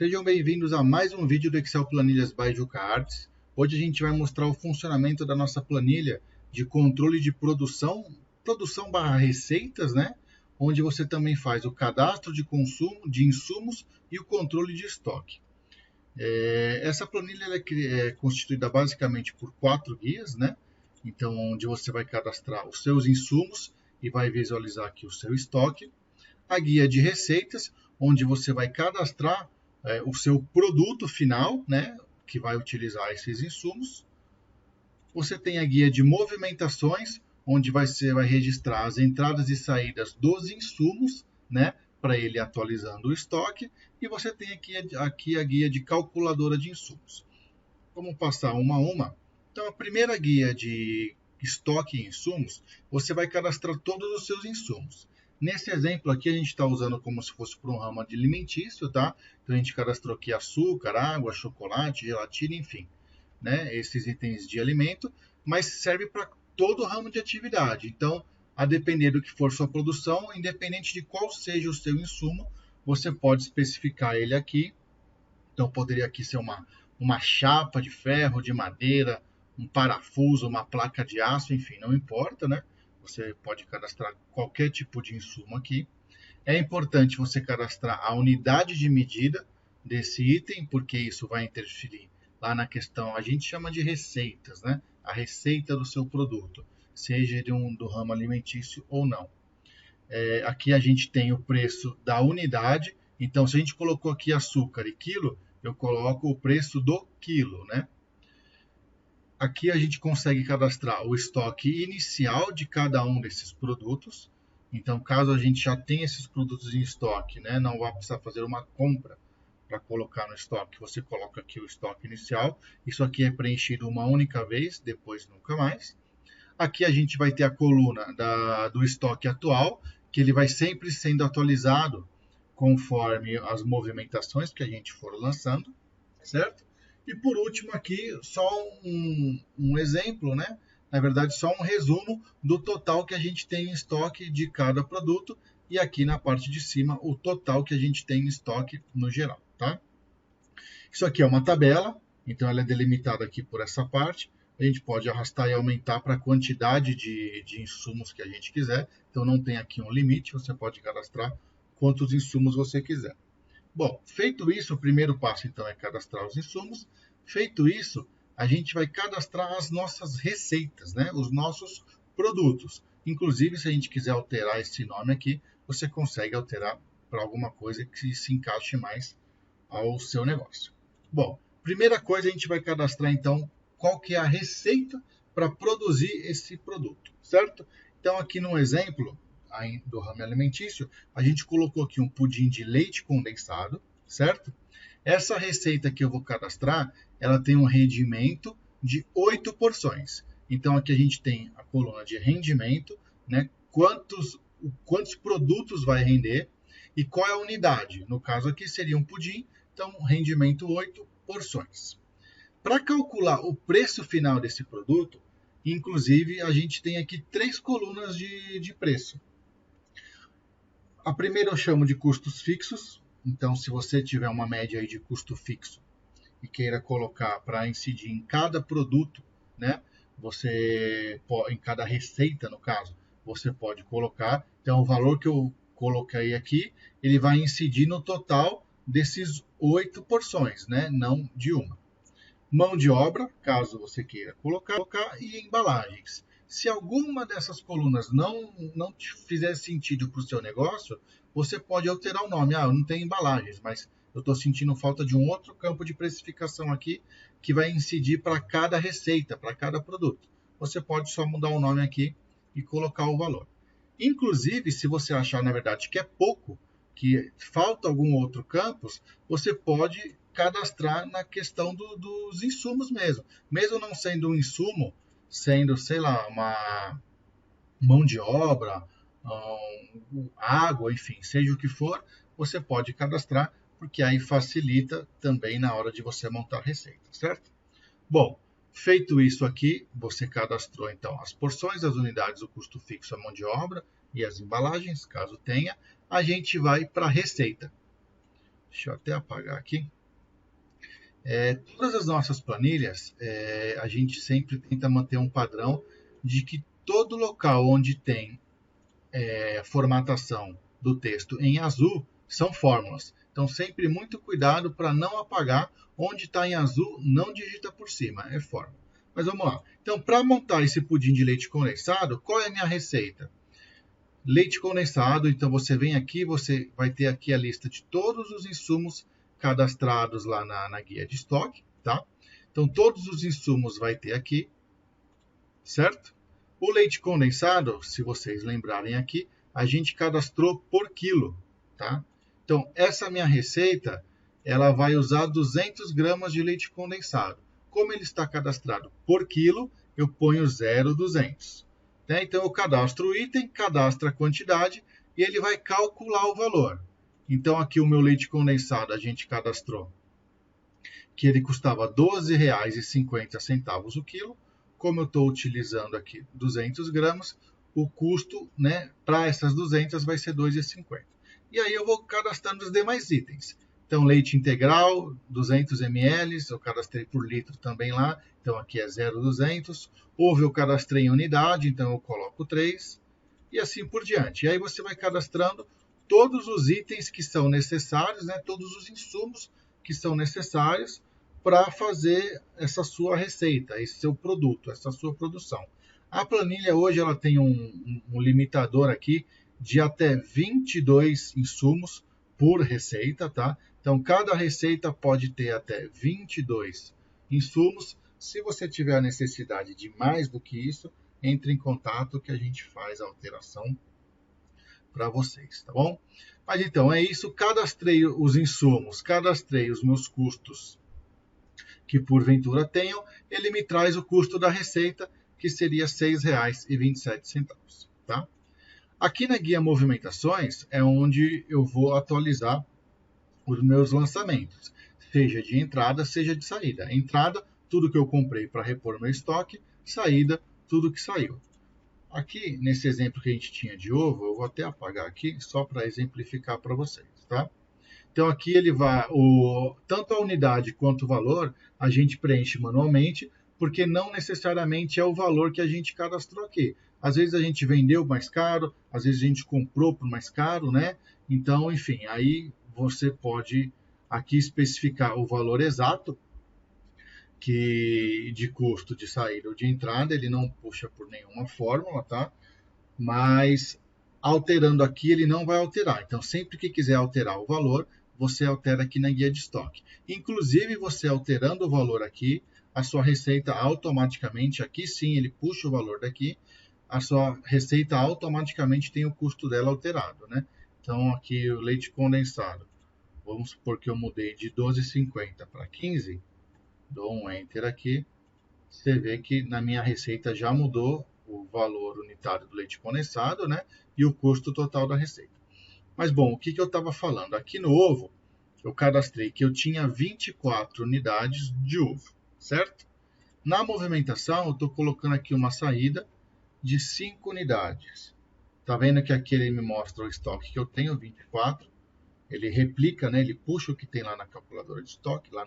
Sejam bem-vindos a mais um vídeo do Excel Planilhas by Juca Artes. Hoje a gente vai mostrar o funcionamento da nossa planilha de controle de produção barra receitas, né? Onde você também faz o cadastro de consumo, de insumos e o controle de estoque. Essa planilha é constituída basicamente por 4 guias, né? Então, onde você vai cadastrar os seus insumos e vai visualizar aqui o seu estoque. A guia de receitas, onde você vai cadastrar o seu produto final, né, que vai utilizar esses insumos. Você tem a guia de movimentações, onde você vai registrar as entradas e saídas dos insumos, né, para ele atualizando o estoque. E você tem aqui a guia de calculadora de insumos. Vamos passar uma a uma. Então, a primeira guia de estoque e insumos, você vai cadastrar todos os seus insumos. Nesse exemplo aqui, a gente está usando como se fosse para um ramo alimentício, tá? Então, a gente cadastrou aqui açúcar, água, chocolate, gelatina, enfim, né? Esses itens de alimento, mas serve para todo o ramo de atividade. Então, a depender do que for sua produção, independente de qual seja o seu insumo, você pode especificar ele aqui. Então, poderia aqui ser uma chapa de ferro, de madeira, um parafuso, uma placa de aço, enfim, não importa, né? Você pode cadastrar qualquer tipo de insumo aqui. É importante você cadastrar a unidade de medida desse item, porque isso vai interferir lá na questão, a gente chama de receitas, né? A receita do seu produto, seja do ramo alimentício ou não. Aqui a gente tem o preço da unidade, então se a gente colocou aqui açúcar e quilo, eu coloco o preço do quilo, né? Aqui a gente consegue cadastrar o estoque inicial de cada um desses produtos. Então, caso a gente já tenha esses produtos em estoque, né, não vai precisar fazer uma compra para colocar no estoque. Você coloca aqui o estoque inicial. Isso aqui é preenchido uma única vez, depois nunca mais. Aqui a gente vai ter a coluna do estoque atual, que ele vai sempre sendo atualizado conforme as movimentações que a gente for lançando, certo? E por último aqui, só um exemplo, né? Na verdade, só um resumo do total que a gente tem em estoque de cada produto. E aqui na parte de cima, o total que a gente tem em estoque no geral, tá? Isso aqui é uma tabela, então ela é delimitada aqui por essa parte. A gente pode arrastar e aumentar para a quantidade de insumos que a gente quiser. Então não tem aqui um limite, você pode cadastrar quantos insumos você quiser. Bom, feito isso, o primeiro passo então é cadastrar os insumos. Feito isso, a gente vai cadastrar as nossas receitas, né? Os nossos produtos. Inclusive, se a gente quiser alterar esse nome aqui, você consegue alterar para alguma coisa que se encaixe mais ao seu negócio. Bom, primeira coisa a gente vai cadastrar então qual que é a receita para produzir esse produto, certo? Então aqui no exemplo do ramo alimentício, a gente colocou aqui um pudim de leite condensado, certo? Essa receita que eu vou cadastrar, ela tem um rendimento de 8 porções. Então aqui a gente tem a coluna de rendimento, né? Quantos produtos vai render e qual é a unidade. No caso aqui seria um pudim, então rendimento 8 porções. Para calcular o preço final desse produto, inclusive a gente tem aqui 3 colunas de preço. A primeira eu chamo de custos fixos. Então, se você tiver uma média aí de custo fixo e queira colocar para incidir em cada produto, né? Em cada receita, no caso, você pode colocar. Então, o valor que eu coloquei aqui, ele vai incidir no total desses 8 porções, né? Não de uma. Mão de obra, caso você queira colocar, e embalagens. Se alguma dessas colunas não fizer sentido para o seu negócio, você pode alterar o nome. Eu não tenho embalagens, mas eu estou sentindo falta de um outro campo de precificação aqui que vai incidir para cada receita, para cada produto. Você pode só mudar o nome aqui e colocar o valor. Inclusive, se você achar, na verdade, que é pouco, que falta algum outro campo, você pode cadastrar na questão dos insumos mesmo. Mesmo não sendo um insumo, sendo, sei lá, uma mão de obra, água, enfim, seja o que for, você pode cadastrar, porque aí facilita também na hora de você montar a receita, certo? Bom, feito isso aqui, você cadastrou então as porções, as unidades, o custo fixo, a mão de obra e as embalagens, caso tenha, a gente vai para a receita. Deixa eu até apagar aqui. Todas as nossas planilhas, a gente sempre tenta manter um padrão de que todo local onde tem formatação do texto em azul são fórmulas. Então, sempre muito cuidado para não apagar. Onde está em azul, não digita por cima, é fórmula. Mas vamos lá. Então, para montar esse pudim de leite condensado, qual é a minha receita? Leite condensado, então você vem aqui, você vai ter aqui a lista de todos os insumos cadastrados lá na guia de estoque, tá? Então, todos os insumos vai ter aqui, certo? O leite condensado, se vocês lembrarem aqui, a gente cadastrou por quilo, tá? Então, essa minha receita, ela vai usar 200 gramas de leite condensado. Como ele está cadastrado por quilo, eu ponho 0,200. Né? Então, eu cadastro o item, cadastro a quantidade e ele vai calcular o valor. Então, aqui o meu leite condensado a gente cadastrou que ele custava R$ 12,50 o quilo. Como eu estou utilizando aqui 200 gramas, o custo, né, para essas 200 vai ser R$ 2,50. E aí eu vou cadastrando os demais itens. Então, leite integral, 200 ml, eu cadastrei por litro também lá, então aqui é 0,200. Ovo eu cadastrei em unidade, então eu coloco 3, e assim por diante. E aí você vai cadastrando todos os itens que são necessários, né, todos os insumos que são necessários para fazer essa sua receita, esse seu produto, essa sua produção. A planilha hoje ela tem um limitador aqui de até 22 insumos por receita, tá? Então, cada receita pode ter até 22 insumos. Se você tiver a necessidade de mais do que isso, entre em contato que a gente faz a alteração para vocês, tá bom? Mas então, é isso. Cadastrei os insumos, cadastrei os meus custos que porventura tenham, ele me traz o custo da receita, que seria R$ 6,27, tá? Aqui na guia Movimentações é onde eu vou atualizar os meus lançamentos, seja de entrada, seja de saída. Entrada, tudo que eu comprei para repor meu estoque, saída, tudo que saiu. Aqui, nesse exemplo que a gente tinha de ovo, eu vou até apagar aqui, só para exemplificar para vocês, tá? Então, aqui ele vai, tanto a unidade quanto o valor, a gente preenche manualmente, porque não necessariamente é o valor que a gente cadastrou aqui. Às vezes a gente vendeu mais caro, às vezes a gente comprou por mais caro, né? Então, enfim, aí você pode aqui especificar o valor exato de custo de saída ou de entrada, ele não puxa por nenhuma fórmula, tá? Mas alterando aqui, ele não vai alterar. Então, sempre que quiser alterar o valor, você altera aqui na guia de estoque. Inclusive, você alterando o valor aqui, a sua receita automaticamente, aqui sim, ele puxa o valor daqui, a sua receita automaticamente tem o custo dela alterado, né? Então, aqui o leite condensado, vamos supor que eu mudei de 12,50 para 15, dou um Enter aqui, você vê que na minha receita já mudou o valor unitário do leite condensado, né? E o custo total da receita. Mas, bom, o que eu estava falando? Aqui no ovo, eu cadastrei que eu tinha 24 unidades de ovo, certo? Na movimentação, eu estou colocando aqui uma saída de 5 unidades. Tá vendo que aqui ele me mostra o estoque que eu tenho, 24. Ele replica, né? Ele puxa o que tem lá na calculadora de estoque, lá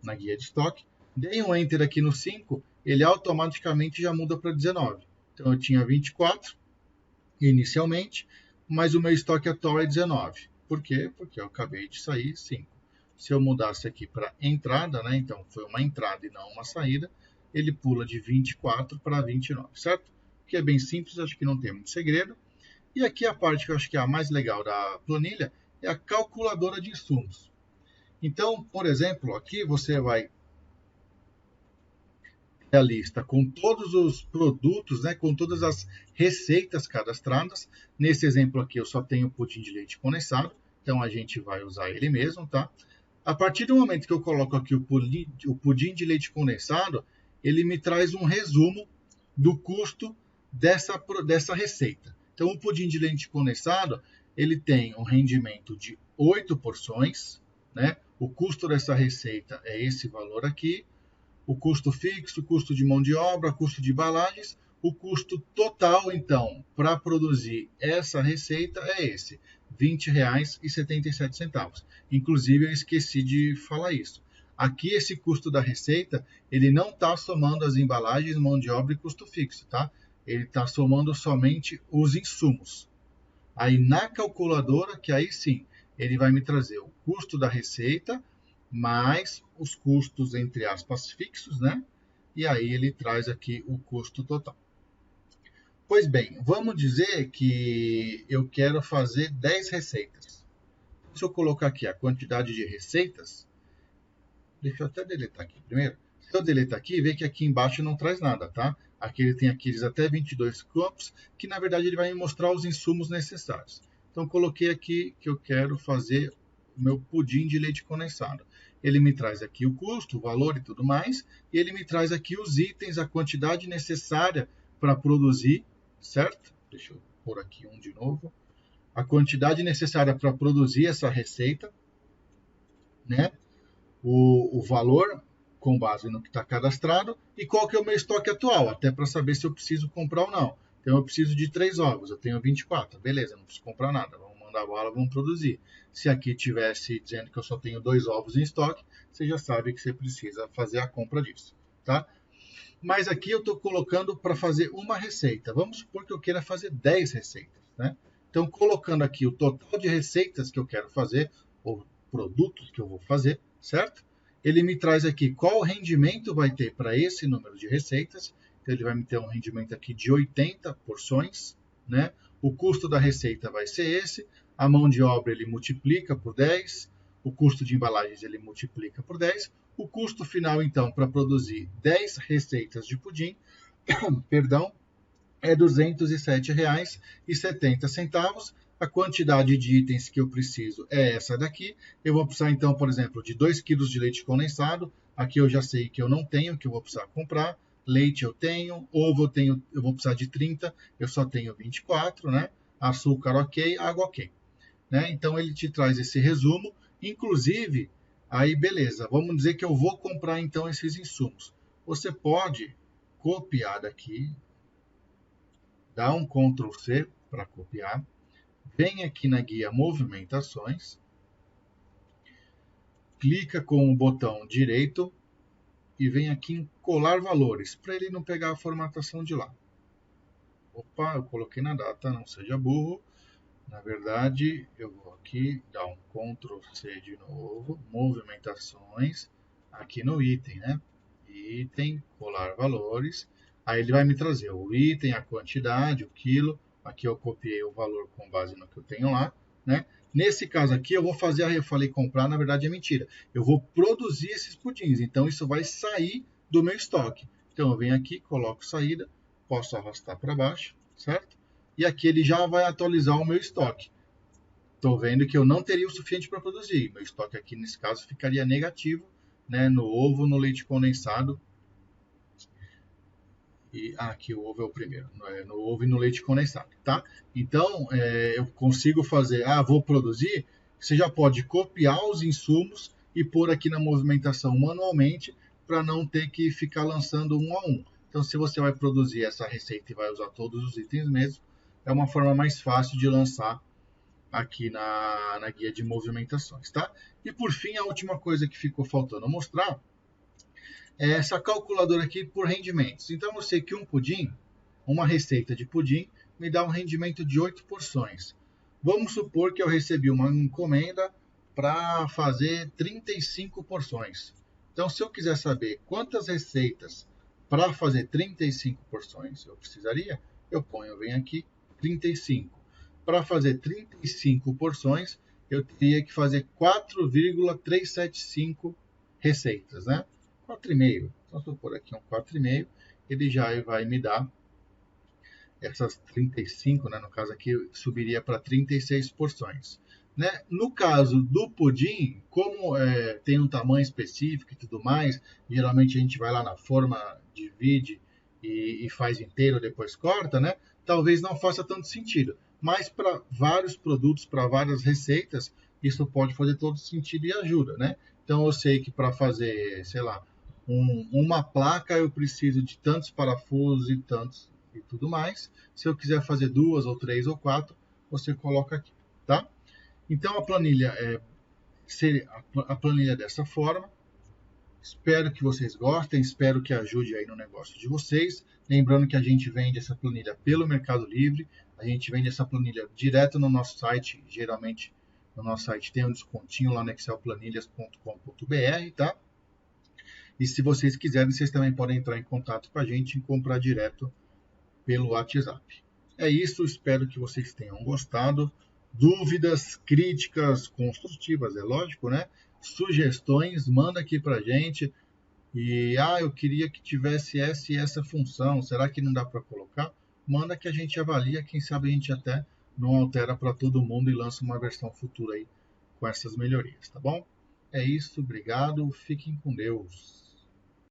na guia de estoque. Dei um Enter aqui no 5, ele automaticamente já muda para 19. Então, eu tinha 24 inicialmente, mas o meu estoque atual é 19. Por quê? Porque eu acabei de sair 5. Se eu mudasse aqui para entrada, né? Então foi uma entrada e não uma saída, ele pula de 24 para 29, certo? Que é bem simples, acho que não tem muito segredo. E aqui a parte que eu acho que é a mais legal da planilha é a calculadora de insumos. Então, por exemplo, aqui você vai a lista com todos os produtos, né, com todas as receitas cadastradas. Nesse exemplo aqui eu só tenho o pudim de leite condensado, então a gente vai usar ele mesmo, tá? A partir do momento que eu coloco aqui o pudim de leite condensado, ele me traz um resumo do custo dessa receita. Então o pudim de leite condensado, ele tem um rendimento de 8 porções, né? O custo dessa receita é esse valor aqui. O custo fixo, custo de mão de obra, custo de embalagens, O custo total, então, para produzir essa receita é esse, R$ 20,77. Inclusive, eu esqueci de falar isso. Aqui, esse custo da receita, ele não está somando as embalagens, mão de obra e custo fixo, tá? Ele está somando somente os insumos. Aí, na calculadora, que aí sim, ele vai me trazer o custo da receita, mais os custos, entre aspas, fixos, né? E aí ele traz aqui o custo total. Pois bem, vamos dizer que eu quero fazer 10 receitas. Se eu colocar aqui a quantidade de receitas, deixa eu até deletar aqui primeiro. Se eu deletar aqui, vê que aqui embaixo não traz nada, tá? Aqui ele tem aqueles até 22 campos, que na verdade ele vai me mostrar os insumos necessários. Então coloquei aqui que eu quero fazer o meu pudim de leite condensado. Ele me traz aqui o custo, o valor e tudo mais, e ele me traz aqui os itens, a quantidade necessária para produzir, certo? Deixa eu pôr aqui um de novo. A quantidade necessária para produzir essa receita, né? O valor com base no que está cadastrado e qual que é o meu estoque atual, até para saber se eu preciso comprar ou não. Então eu preciso de 3 ovos, eu tenho 24, beleza, não preciso comprar nada, vamos mandar bala, vamos produzir. Se aqui tivesse dizendo que eu só tenho 2 ovos em estoque, você já sabe que você precisa fazer a compra disso, tá? Mas aqui eu estou colocando para fazer uma receita. Vamos supor que eu queira fazer 10 receitas, né? Então, colocando aqui o total de receitas que eu quero fazer, ou produtos que eu vou fazer, certo? Ele me traz aqui qual rendimento vai ter para esse número de receitas. Então, ele vai me ter um rendimento aqui de 80 porções, né? O custo da receita vai ser esse. A mão de obra ele multiplica por 10. O custo de embalagens ele multiplica por 10. O custo final, então, para produzir 10 receitas de pudim, perdão, é R$ 207,70. A quantidade de itens que eu preciso é essa daqui. Eu vou precisar, então, por exemplo, de 2 kg de leite condensado. Aqui eu já sei que eu não tenho, que eu vou precisar comprar. Leite eu tenho, ovo eu vou precisar de 30, eu só tenho 24, né? Açúcar ok, água ok. Né? Então ele te traz esse resumo. Inclusive, aí beleza, vamos dizer que eu vou comprar então esses insumos. Você pode copiar daqui, dar um Ctrl C para copiar, vem aqui na guia Movimentações, clica com o botão direito e vem aqui em Colar Valores, para ele não pegar a formatação de lá. Opa, eu coloquei na data, não seja burro. Na verdade, eu vou aqui dar um Ctrl C de novo, movimentações, aqui no item, né? Item, colar valores. Aí ele vai me trazer o item, a quantidade, o quilo. Aqui eu copiei o valor com base no que eu tenho lá, né? Nesse caso aqui, eu vou fazer, eu falei comprar, na verdade é mentira. Eu vou produzir esses pudins, então isso vai sair do meu estoque. Então eu venho aqui, coloco saída, posso arrastar para baixo, certo? E aqui ele já vai atualizar o meu estoque. Estou vendo que eu não teria o suficiente para produzir. Meu estoque aqui, nesse caso, ficaria negativo, né, no ovo, no leite condensado. E aqui o ovo é o primeiro, no ovo e no leite condensado, tá? Então, eu consigo fazer, vou produzir, você já pode copiar os insumos e pôr aqui na movimentação manualmente, para não ter que ficar lançando um a um. Então, se você vai produzir essa receita e vai usar todos os itens mesmo, é uma forma mais fácil de lançar aqui na guia de movimentações, tá? E por fim, a última coisa que ficou faltando mostrar é essa calculadora aqui por rendimentos. Então eu sei que um pudim, uma receita de pudim, me dá um rendimento de 8 porções. Vamos supor que eu recebi uma encomenda para fazer 35 porções. Então, se eu quiser saber quantas receitas para fazer 35 porções eu precisaria, eu venho aqui, 35. Para fazer 35 porções, eu teria que fazer 4,375 receitas, né? 4,5. Então, se eu pôr aqui um 4,5, ele já vai me dar essas 35, né? No caso aqui, subiria para 36 porções. Né? No caso do pudim, como tem um tamanho específico e tudo mais, geralmente a gente vai lá na forma, divide e faz inteiro, depois corta, né? Talvez não faça tanto sentido. Mas para vários produtos, para várias receitas, isso pode fazer todo sentido e ajuda, né? Então eu sei que para fazer, sei lá, uma placa eu preciso de tantos parafusos e tantos e tudo mais. Se eu quiser fazer 2 ou 3 ou 4, você coloca aqui, tá? Então a planilha seria a planilha dessa forma. Espero que vocês gostem, espero que ajude aí no negócio de vocês. Lembrando que a gente vende essa planilha pelo Mercado Livre, a gente vende essa planilha direto no nosso site, geralmente no nosso site tem um descontinho lá no excelplanilhas.com.br, tá? E se vocês quiserem, vocês também podem entrar em contato com a gente e comprar direto pelo WhatsApp. É isso, espero que vocês tenham gostado. Dúvidas, críticas construtivas, é lógico, né? Sugestões, manda aqui pra gente. E, eu queria que tivesse essa e essa função, será que não dá para colocar? Manda que a gente avalia, quem sabe a gente até não altera para todo mundo e lança uma versão futura aí com essas melhorias, tá bom? É isso, obrigado, fiquem com Deus.